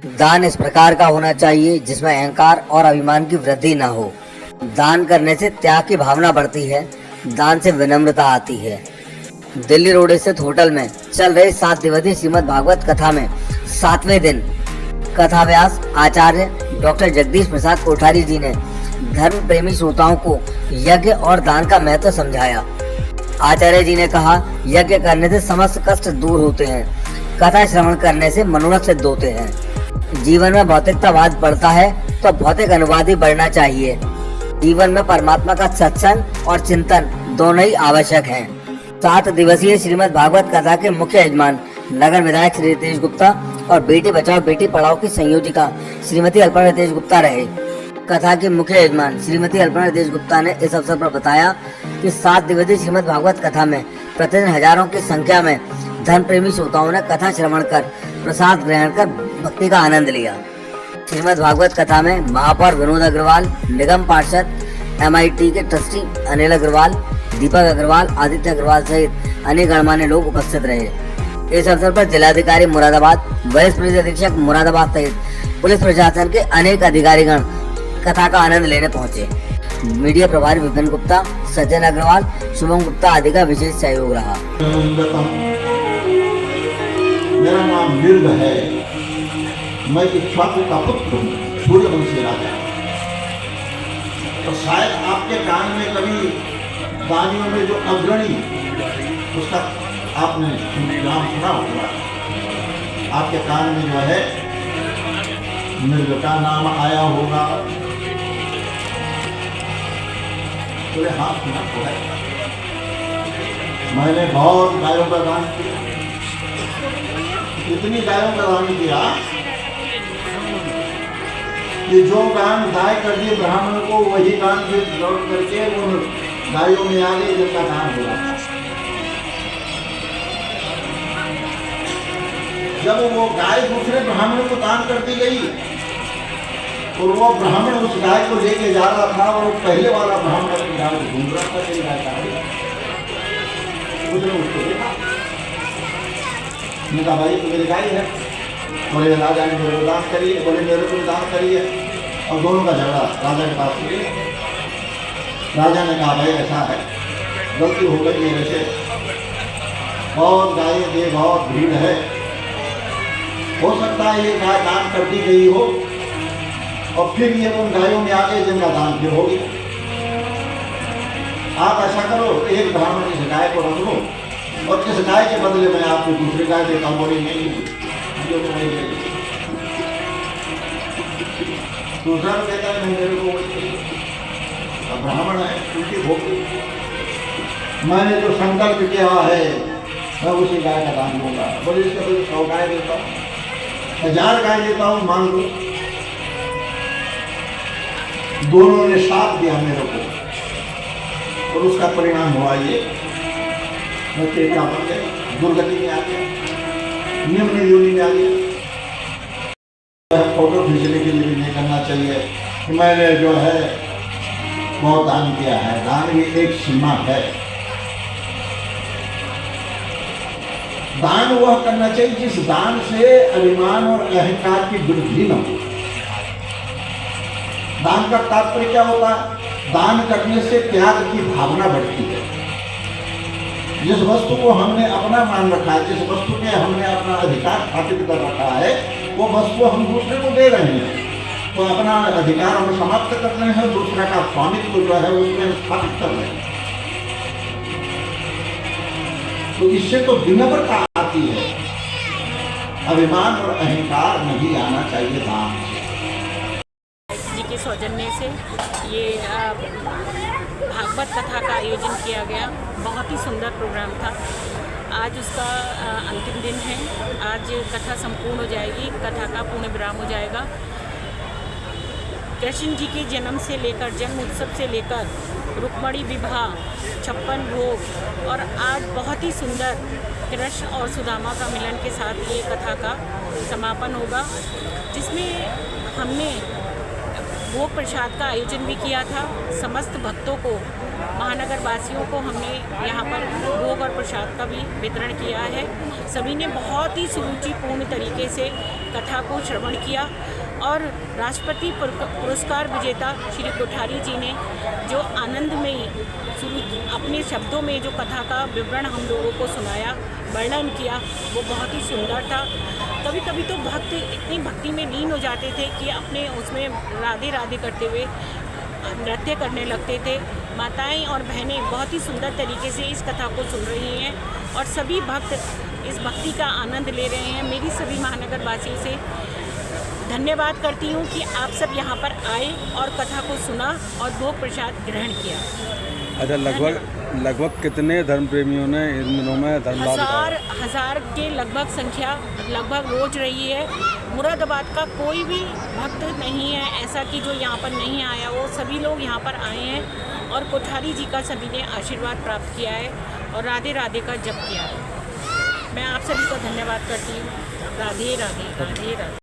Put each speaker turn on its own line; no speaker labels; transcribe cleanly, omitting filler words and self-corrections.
दान इस प्रकार का होना चाहिए जिसमें अहंकार और अभिमान की वृद्धि न हो। दान करने से त्याग की भावना बढ़ती है। दान से विनम्रता आती है। दिल्ली रोड स्थित होटल में चल रहे 7 दिवसीय श्रीमद् भागवत कथा में 7वें दिन कथा व्यास आचार्य डॉक्टर जगदीश प्रसाद कोठारी जी ने धर्म प्रेमी श्रोताओं को यज्ञ और दान का महत्व समझाया। आचार्य जी ने कहा, यज्ञ करने से समस्त कष्ट दूर होते हैं। कथा श्रवण करने से मनोरथ सिद्ध होते हैं। जीवन में भौतिकतावाद बढ़ता है तो भौतिक अनुवाद ही बढ़ना चाहिए। जीवन में परमात्मा का सत्संग और चिंतन दोनों ही आवश्यक हैं। 7 दिवसीय श्रीमद् भागवत कथा के मुख्य यजमान नगर विधायक श्री रितेश गुप्ता और बेटी बचाओ बेटी पढ़ाओ की संयोजिका श्रीमती अल्पना रितेश गुप्ता रहे। कथा के मुख्य यजमान श्रीमती अल्पना रितेश गुप्ता ने इस अवसर पर बताया कि 7 दिवसीय श्रीमद् भागवत कथा में प्रतिदिन हजारों की संख्या में धर्म प्रेमी श्रोताओं ने कथा श्रवण कर प्रसाद ग्रहण कर भक्ति का आनंद लिया। श्रीमद् भागवत कथा में महापौर विनोद अग्रवाल, निगम पार्षद, MIT के ट्रस्टी अनिल अग्रवाल, दीपक अग्रवाल, आदित्य अग्रवाल सहित अनेक गणमान्य लोग उपस्थित रहे। इस अवसर पर जिलाधिकारी मुरादाबाद, वरिष्ठ पुलिस अधीक्षक मुरादाबाद सहित पुलिस प्रशासन के अनेक अधिकारीगण कथा का आनंद लेने पहुंचे। मीडिया प्रभारी विपिन गुप्ता, सज्जन अग्रवाल, शुभम गुप्ता आदि का विशेष सहयोग रहा।
मेरा नाम मिर्ग है, मैं इक्ष्वाकु का पुत्र हूँ, सूर्यवंशी राजा। तो शायद आपके कान में कभी दानियों में जो अग्रणी उसका आपने नाम सुना होगा। आपके कान में जो है मिर्ग का नाम आया होगा। बोले हाँ सुना तो है। मैंने बहुत गायों का दान किया, इतनी गायों का दान किया कि जो गान दाय कर दिए ब्राह्मण को वही गान फिर लौट करके उन गायों में आ गए जिनका दान हो रहा। जब वो गाय दूसरे ब्राह्मण को दान कर दी गई और वो ब्राह्मण उस गाय को लेके जा रहा था और पहले वाला ब्राह्मण अपनी गाय को ढूंढ रहा था, चली गाय उसने उसको देखा, कहा भाई तो मेरी गाय है। बोले राजा ने मेरे को दान करिए, बोले मेरे को दान करिए। और दोनों का झगड़ा राजा के पास गए। राजा ने कहा भाई ऐसा है, गलती हो गई मेरे से, बहुत गायें दे, बहुत भीड़ है, हो सकता है ये गाय दान कर दी गई हो और फिर ये उन गायों में आ गए जिनका दान फिर हो गया। आप ऐसा करो, एक ब्राह्मण इस गाय को रख लो और इस गाय के बदले में आपको दूसरी गाय देता हूँ। बोली नहीं, जो तो नहीं देगी। दूसरा तो कहता है नहीं मेरे को अब ब्राह्मण है उनकी भोगी, मैंने जो संकल्प किया है मैं उसी गाय का दान दूंगा। बोले इसका तो 100 गाय देता हूँ, 1000 गाय देता हूँ, मान लो। दोनों ने साथ दिया मेरे को और उसका परिणाम हुआ ये, मैं टेढ़ा बन गया, दुर्गति में आ गया, निम्न योनि में आ गया। फोटो खींचने के लिए भी नहीं करना चाहिए कि मैंने जो है बहुत दान किया है। दान की एक सीमा है। दान वह करना चाहिए जिस दान से अभिमान और अहंकार की वृद्धि न हो। दान का तात्पर्य क्या होता है? दान करने से त्याग की भावना बढ़ती है। जिस वस्तु को हमने अपना मान रखा है, जिस वस्तु में हमने अपना अधिकार स्थापित कर रखा है, वो वस्तु हम दूसरे को दे रहे हैं, तो अपना अधिकार हम समाप्त कर रहे हैं, दूसरे का स्वामित्व जो है उसमें स्थापित कर रहे हैं। तो इससे तो विनम्रता आती है, अभिमान और अहंकार नहीं आना चाहिए दान
जी के सौजन्य से ये भागवत कथा का आयोजन किया गया। बहुत ही सुंदर प्रोग्राम था। आज उसका अंतिम दिन है। आज कथा संपूर्ण हो जाएगी, कथा का पूर्ण विराम हो जाएगा। कृष्ण जी के जन्म से लेकर, जन्म उत्सव से लेकर रुक्मणी विवाह, 56 भोग और आज बहुत ही सुंदर कृष्ण और सुदामा का मिलन के साथ ये कथा का समापन होगा, जिसमें हमने भोग प्रसाद का आयोजन भी किया था। समस्त भक्तों को, महानगर वासियों को हमने यहाँ पर भोग और प्रसाद का भी वितरण किया है। सभी ने बहुत ही सुरुचिपूर्ण तरीके से कथा को श्रवण किया और राष्ट्रपति पुरस्कार विजेता श्री कोठारी जी ने जो आनंदमयी अपने शब्दों में जो कथा का विवरण हम लोगों को सुनाया, वर्णन किया, वो बहुत ही सुंदर था। कभी कभी तो भक्त इतनी भक्ति में लीन हो जाते थे कि अपने उसमें राधे राधे करते हुए नृत्य करने लगते थे। माताएं और बहनें बहुत ही सुंदर तरीके से इस कथा को सुन रही हैं और सभी भक्त इस भक्ति का आनंद ले रहे हैं। मेरी सभी महानगर वासियों से धन्यवाद करती हूँ कि आप सब यहाँ पर आए और कथा को सुना और भोग प्रसाद ग्रहण किया।
अच्छा, लगभग कितने धर्म प्रेमियों ने इन दिनों में धर्मलाभ उठाया?
हजार के लगभग संख्या लगभग रोज रही है। मुरादाबाद का कोई भी भक्त नहीं है ऐसा कि जो यहाँ पर नहीं आया, वो सभी लोग यहाँ पर आए हैं और कोठारी जी का सभी ने आशीर्वाद प्राप्त किया है और राधे राधे का जप किया है। मैं आप सभी को धन्यवाद करती हूँ। राधे राधे, राधे राधे।